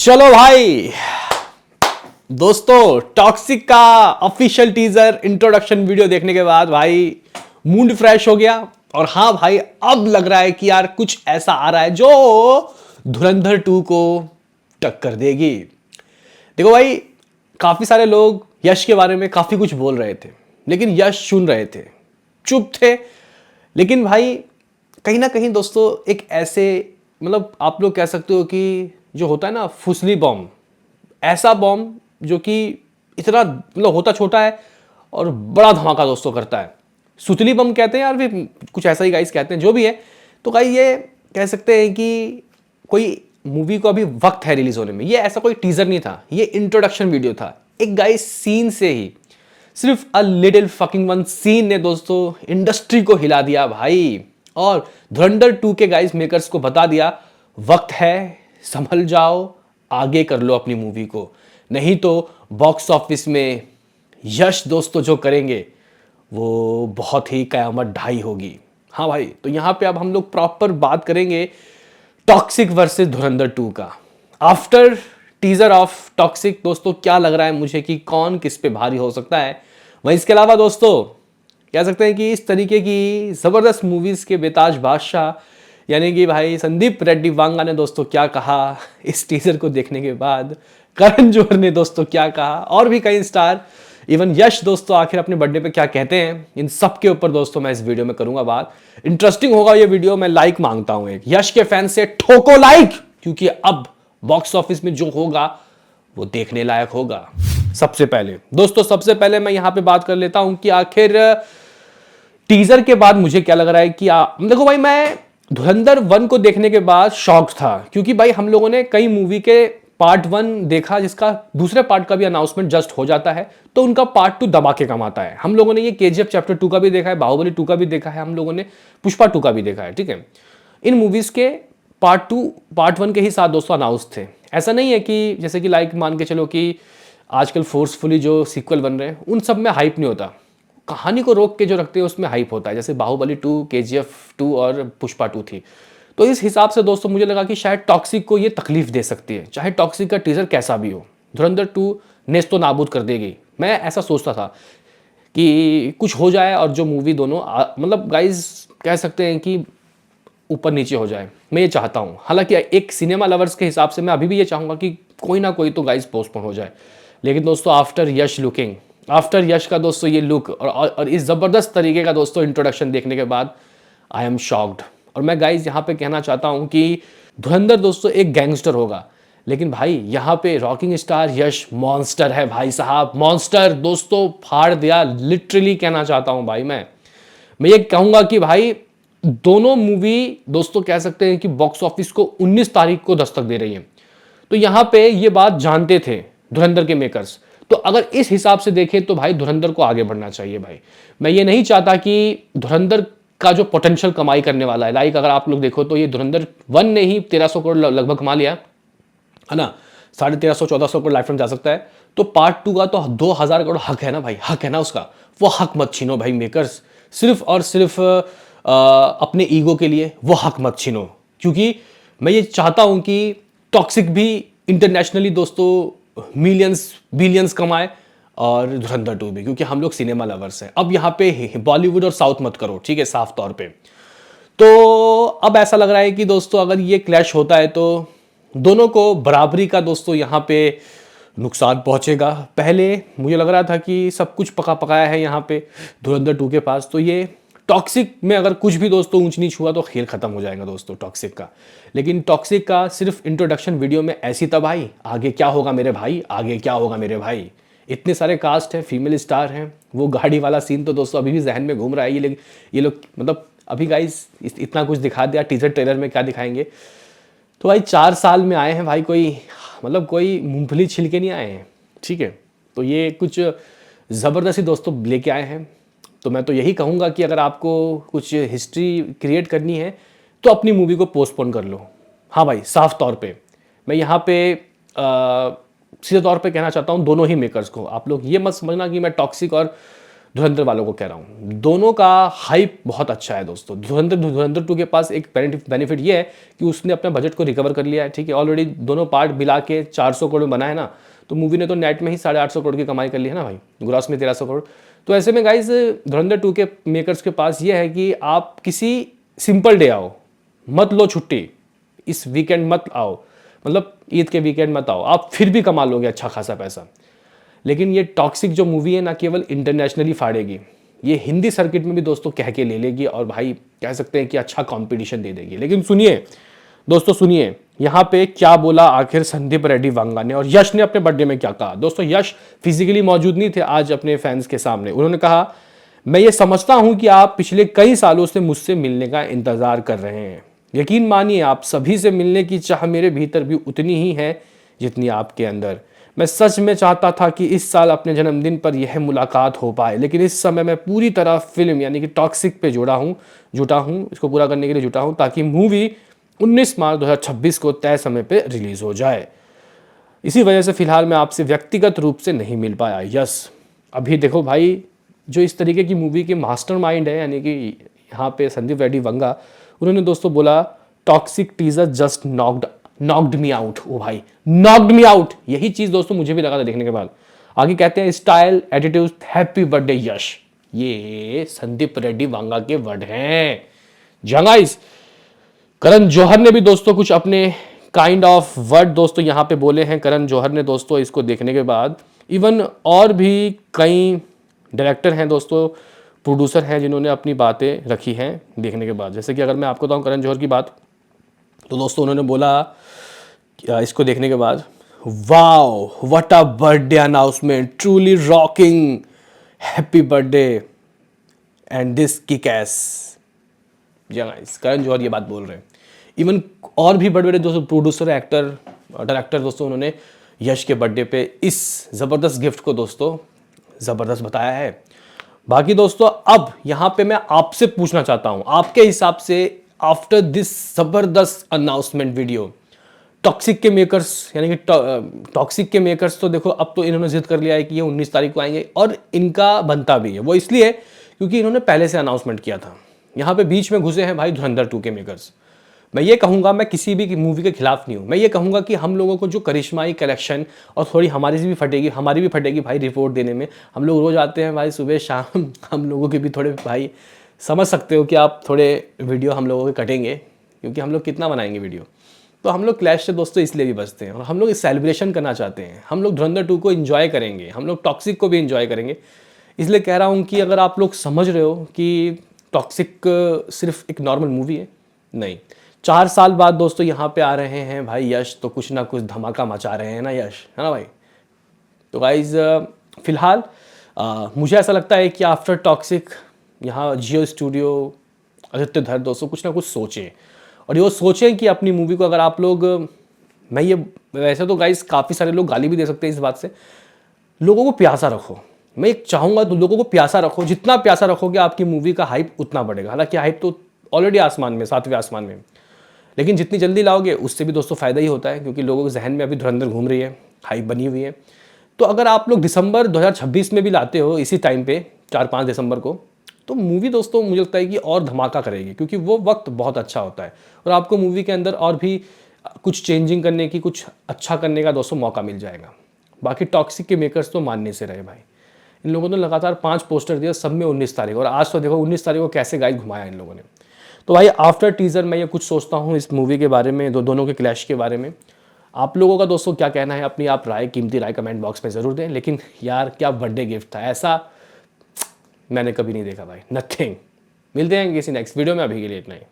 चलो भाई दोस्तों, टॉक्सिक का ऑफिशियल टीजर इंट्रोडक्शन वीडियो देखने के बाद भाई मूड फ्रेश हो गया। और हाँ भाई, अब लग रहा है कि यार कुछ ऐसा आ रहा है जो धुरंधर 2 को टक्कर देगी। देखो भाई, काफी सारे लोग यश के बारे में काफी कुछ बोल रहे थे, लेकिन यश सुन रहे थे, चुप थे। लेकिन भाई कहीं ना कहीं दोस्तों एक ऐसे मतलब आप लोग कह सकते हो कि जो होता है ना फुसली बॉम्ब, ऐसा बॉम्ब जो कि इतना मतलब होता छोटा है और बड़ा धमाका दोस्तों करता है। सुतली बम कहते हैं यार, भी कुछ ऐसा ही गाइस कहते हैं, जो भी है। तो गाइस ये कह सकते हैं कि कोई मूवी को अभी वक्त है रिलीज होने में। ये ऐसा कोई टीजर नहीं था, ये इंट्रोडक्शन वीडियो था। एक गाइस सीन से ही, सिर्फ a little fucking one scene ने दोस्तों इंडस्ट्री को हिला दिया भाई। और धुरंधर 2 के गाइस मेकर्स को बता दिया वक्त है, संभल जाओ, आगे कर लो अपनी मूवी को, नहीं तो बॉक्स ऑफिस में यश दोस्तों जो करेंगे वो बहुत ही कयामत ढाई होगी। हाँ भाई, तो यहां पे अब हम लोग प्रॉपर बात करेंगे टॉक्सिक वर्सेस धुरंधर 2 का। आफ्टर टीजर ऑफ टॉक्सिक दोस्तों क्या लग रहा है मुझे कि कौन किस पे भारी हो सकता है। वहीं इसके अलावा दोस्तों कह सकते हैं कि इस तरीके की जबरदस्त मूवीज के बेताज बादशाह यानी कि भाई संदीप रेड्डी वांगा ने दोस्तों क्या कहा इस टीजर को देखने के बाद, करण जौहर ने दोस्तों क्या कहा, और भी कई स्टार, इवन यश दोस्तों आखिर अपने बर्थडे पे क्या कहते हैं, इन सब के ऊपर दोस्तों मैं इस वीडियो में करूंगा बात। इंटरेस्टिंग होगा ये वीडियो। मैं लाइक मांगता हूं, एक यश के फैन से ठोको लाइक, क्योंकि अब बॉक्स ऑफिस में जो होगा वो देखने लायक होगा। सबसे पहले दोस्तों, सबसे पहले मैं यहां पे बात कर लेता हूं कि आखिर टीजर के बाद मुझे क्या लग रहा है कि देखो भाई, मैं धुरंधर 1 को देखने के बाद शॉक था, क्योंकि भाई हम लोगों ने कई मूवी के पार्ट 1 देखा जिसका दूसरे पार्ट का भी अनाउंसमेंट जस्ट हो जाता है, तो उनका पार्ट 2 दबा के कमाता है। हम लोगों ने ये केजीएफ चैप्टर 2 का भी देखा है, बाहुबली 2 का भी देखा है, हम लोगों ने पुष्पा 2 का भी देखा है, ठीक है। इन मूवीज के पार्ट 2 पार्ट 1 के ही साथ दोस्तों अनाउंस थे। ऐसा नहीं है कि जैसे कि लाइक मान के चलो कि आजकल फोर्सफुली जो सीक्वल बन रहे हैं उन सब में हाइप नहीं होता, कहानी को रोक के जो रखते हैं उसमें हाइप होता है, जैसे बाहुबली 2, केजीएफ 2 और पुष्पा 2 थी। तो इस हिसाब से दोस्तों मुझे लगा कि शायद टॉक्सिक को ये तकलीफ दे सकती है, चाहे टॉक्सिक का टीजर कैसा भी हो। धुरंधर 2 नेस्तो नाबूद कर देगी, मैं ऐसा सोचता था कि कुछ हो जाए और जो मूवी दोनों मतलब गाइज कह सकते हैं कि ऊपर नीचे हो जाए, मैं ये चाहता हूँ। हालांकि एक सिनेमा लवर्स के हिसाब से मैं अभी भी ये चाहूँगा कि कोई ना कोई तो गाइज पोस्टपोन हो जाए। लेकिन दोस्तों आफ्टर यश का दोस्तों ये लुक और इस ज़बरदस्त तरीके का दोस्तों इंट्रोडक्शन देखने के बाद आई एम शॉक्ड। और मैं गाइज यहाँ पे कहना चाहता हूँ कि धुरंधर दोस्तों एक गैंगस्टर होगा, लेकिन भाई यहाँ पे रॉकिंग स्टार यश मॉन्स्टर है भाई साहब, मॉन्स्टर दोस्तों फाड़ दिया, लिटरली कहना चाहता हूँ भाई। मैं ये कहूँगा कि भाई दोनों मूवी दोस्तों कह सकते हैं कि बॉक्स ऑफिस को 19 तारीख को दस्तक दे रही है। तो यहाँ पे ये बात जानते थे धुरंधर के मेकर्स, तो अगर इस हिसाब से देखें तो भाई धुरंधर को आगे बढ़ना चाहिए भाई। मैं ये नहीं चाहता कि धुरंधर का जो पोटेंशियल कमाई करने वाला है, लाइक अगर आप लोग देखो तो ये धुरंधर 1 ने ही 1300 करोड़ लगभग कमा लिया है ना, 1350-1400 करोड़ लाइफ टाइम जा सकता है। तो पार्ट 2 का तो 2000 करोड़ हक है ना भाई, हक है ना उसका, वो हक मत छीनो भाई मेकर्स, सिर्फ और सिर्फ अपने ईगो के लिए वो हक मत छीनो। क्योंकि मैं ये चाहता हूं कि टॉक्सिक भी इंटरनेशनली दोस्तों मिलियंस बिलियंस कमाए और धुरंधर 2 भी, क्योंकि हम लोग सिनेमा लवर्स हैं। अब यहाँ पे बॉलीवुड और साउथ मत करो, ठीक है, साफ तौर पे। तो अब ऐसा लग रहा है कि दोस्तों अगर ये क्लैश होता है तो दोनों को बराबरी का दोस्तों यहाँ पे नुकसान पहुंचेगा। पहले मुझे लग रहा था कि सब कुछ पका पकाया है यहाँ पे धुरंधर 2 के पास, तो ये टॉक्सिक में अगर कुछ भी दोस्तों ऊंच नीच हुआ तो खेल खत्म हो जाएगा दोस्तों टॉक्सिक का। लेकिन टॉक्सिक का सिर्फ इंट्रोडक्शन वीडियो में ऐसी तबाही, आगे क्या होगा मेरे भाई, आगे क्या होगा मेरे भाई। इतने सारे कास्ट हैं, फीमेल स्टार हैं, वो गाड़ी वाला सीन तो दोस्तों अभी भी जहन में घूम रहा है। ये लोग मतलब अभी गाइस इतना कुछ दिखा दिया, टीजर ट्रेलर में क्या दिखाएंगे। तो भाई 4 साल में आए हैं भाई, कोई मतलब कोई मूंगफली छिल के नहीं आए हैं, ठीक है। तो ये कुछ ज़बरदस्ती दोस्तों लेके आए हैं। तो मैं तो यही कहूँगा कि अगर आपको कुछ हिस्ट्री क्रिएट करनी है तो अपनी मूवी को पोस्टपोन कर लो। हाँ भाई, साफ तौर पे मैं यहाँ पे सीधे तौर पे कहना चाहता हूँ दोनों ही मेकर्स को। आप लोग ये मत समझना कि मैं टॉक्सिक और धुरंधर वालों को कह रहा हूँ, दोनों का हाइप बहुत अच्छा है दोस्तों। धुरंधर 2 के पास एक बेनिफिट ये है कि उसने अपने बजट को रिकवर कर लिया है, ठीक है। ऑलरेडी दोनों पार्ट मिला के 400 करोड़ में बना है ना, तो मूवी ने तो नेट में ही 850 करोड़ की कमाई कर ली है ना भाई, ग्रॉस में 1300 करोड़। तो ऐसे में गाइज धुरंधर 2 के मेकर्स के पास ये है कि आप किसी सिंपल डे आओ, मत लो छुट्टी, इस वीकेंड मत आओ, मतलब ईद के वीकेंड मत आओ, आप फिर भी कमा लोगे अच्छा खासा पैसा। लेकिन ये टॉक्सिक जो मूवी है ना, केवल इंटरनेशनली फाड़ेगी, ये हिंदी सर्किट में भी दोस्तों कह के ले लेगी और भाई कह सकते हैं कि अच्छा कंपटीशन दे देगी। लेकिन सुनिए दोस्तों, सुनिए यहाँ पे क्या बोला आखिर संदीप रेड्डी वांगा ने और यश ने अपने बर्थडे में क्या कहा। दोस्तों यश फिजिकली मौजूद नहीं थे आज अपने फैंस के सामने। उन्होंने कहा, मैं ये समझता हूं कि आप पिछले कई सालों से मुझसे मिलने का इंतजार कर रहे हैं। यकीन मानिए आप सभी से मिलने की चाह मेरे भीतर भी उतनी ही है जितनी आपके अंदर। मैं सच में चाहता था कि इस साल अपने जन्मदिन पर यह मुलाकात हो पाए, लेकिन इस समय मैं पूरी तरह फिल्म यानी कि टॉक्सिक पे जुटा हूँ, इसको पूरा करने के लिए जुटा हूँ, ताकि मूवी 19 मार्च 2026 को तय समय पे रिलीज हो जाए। इसी वजह से फिलहाल मैं आपसे व्यक्तिगत रूप से नहीं मिल पाया। यस, अभी देखो भाई, जो इस तरीके की मूवी के मास्टरमाइंड है यानी कि यहाँ पे संदीप रेड्डी वांगा, उन्होंने दोस्तों बोला toxic teaser just knocked me out. ओ भाई, नॉक्ड मी आउट, यही चीज दोस्तों मुझे भी लगा था देखने के बाद। आगे कहते हैं, स्टाइल एटीट्यूड हैप्पी बर्थडे यश। ये संदीप रेड्डी वांगा के वर्ड हैं। जंगाइस, करण जौहर ने भी दोस्तों कुछ अपने काइंड ऑफ वर्ड दोस्तों यहाँ पे बोले हैं। करण जौहर ने दोस्तों इसको देखने के बाद, इवन और भी कई डायरेक्टर हैं दोस्तों, प्रोड्यूसर हैं जिन्होंने अपनी बातें रखी हैं देखने के बाद। जैसे कि अगर मैं आपको बताऊं करण जौहर की बात, तो दोस्तों उन्होंने बोला इसको देखने के बाद, wow what a birthday announcement, truly rocking, happy birthday and this kick ass. जी गाइस, करण जौहर ये बात बोल रहे हैं। इवन और भी बड़े बड़े दोस्तों प्रोड्यूसर, एक्टर, डायरेक्टर दोस्तों, उन्होंने यश के बर्थडे पे इस ज़बरदस्त गिफ्ट को दोस्तों ज़बरदस्त बताया है। बाकी दोस्तों अब यहाँ पे मैं आपसे पूछना चाहता हूँ, आपके हिसाब से आफ्टर दिस ज़बरदस्त अनाउंसमेंट वीडियो, टॉक्सिक के मेकर्स यानी कि टॉक्सिक के मेकर्स तो देखो अब तो इन्होंने जिद कर लिया है कि ये 19 तारीख को आएंगे, और इनका बनता भी है। वो इसलिए क्योंकि इन्होंने पहले से अनाउंसमेंट किया था। यहाँ पे बीच में घुसे हैं भाई धुरंधर 2 के मेकर्स। मैं ये कहूँगा, मैं किसी भी मूवी के खिलाफ नहीं हूँ, मैं ये कहूँगा कि हम लोगों को जो करिश्माई कलेक्शन और थोड़ी हमारी भी फटेगी भाई रिपोर्ट देने में। हम लोग रोज़ आते हैं भाई सुबह शाम, हम लोगों के भी थोड़े भाई समझ सकते हो कि आप थोड़े वीडियो हम लोगों के कटेंगे, क्योंकि हम लोग कितना बनाएंगे वीडियो। तो हम लोग क्लैश से दोस्तों इसलिए भी बचते हैं और हम लोग सेलिब्रेशन करना चाहते हैं। हम लोग धुरंधर 2 को इन्जॉय करेंगे, हम लोग टॉक्सिक को भी इन्जॉय करेंगे। इसलिए कह रहा हूँ कि अगर आप लोग समझ रहे हो कि टॉक्सिक सिर्फ एक नॉर्मल मूवी है, नहीं, 4 साल बाद दोस्तों यहाँ पे आ रहे हैं भाई यश, तो कुछ ना कुछ धमाका मचा रहे हैं ना यश, है ना भाई। तो गाइज फिलहाल मुझे ऐसा लगता है कि आफ्टर टॉक्सिक यहाँ जियो स्टूडियो, आदित्य धर दोस्तों कुछ ना कुछ सोचें, और ये सोचें कि अपनी मूवी को अगर आप लोग, मैं ये वैसे तो गाइज काफ़ी सारे लोग गाली भी दे सकते हैं इस बात से, लोगों को प्यासा रखो। मैं एक चाहूँगा तो लोगों को प्यासा रखो, जितना प्यासा रखोगे आपकी मूवी का हाइप उतना बढ़ेगा। हालांकि हाइप तो ऑलरेडी आसमान में, 7वें आसमान में, लेकिन जितनी जल्दी लाओगे उससे भी दोस्तों फ़ायदा ही होता है, क्योंकि लोगों के जहन में अभी धुरंधर घूम रही है, हाइप बनी हुई है। तो अगर आप लोग दिसंबर 2026 में भी लाते हो इसी टाइम पे 4-5 दिसंबर को, तो मूवी दोस्तों मुझे लगता है कि और धमाका करेगी, क्योंकि वो वक्त बहुत अच्छा होता है और आपको मूवी के अंदर और भी कुछ चेंजिंग करने की, कुछ अच्छा करने का दोस्तों मौका मिल जाएगा। बाकी टॉक्सिक के मेकर्स तो मानने से रहे भाई, इन लोगों ने लगातार 5 पोस्टर दिया, सब में 19 तारीख, और आज तो देखो 19 तारीख को कैसे गाइड घुमाया इन लोगों ने। तो भाई आफ्टर टीज़र मैं ये कुछ सोचता हूँ इस मूवी के बारे में, दोनों के क्लैश के बारे में। आप लोगों का दोस्तों क्या कहना है, अपनी आप कीमती राय कमेंट बॉक्स में ज़रूर दें। लेकिन यार क्या बर्थडे गिफ्ट था, ऐसा मैंने कभी नहीं देखा भाई, नथिंग। मिलते हैं किसी नेक्स्ट वीडियो में, अभी के लिए इतना ही।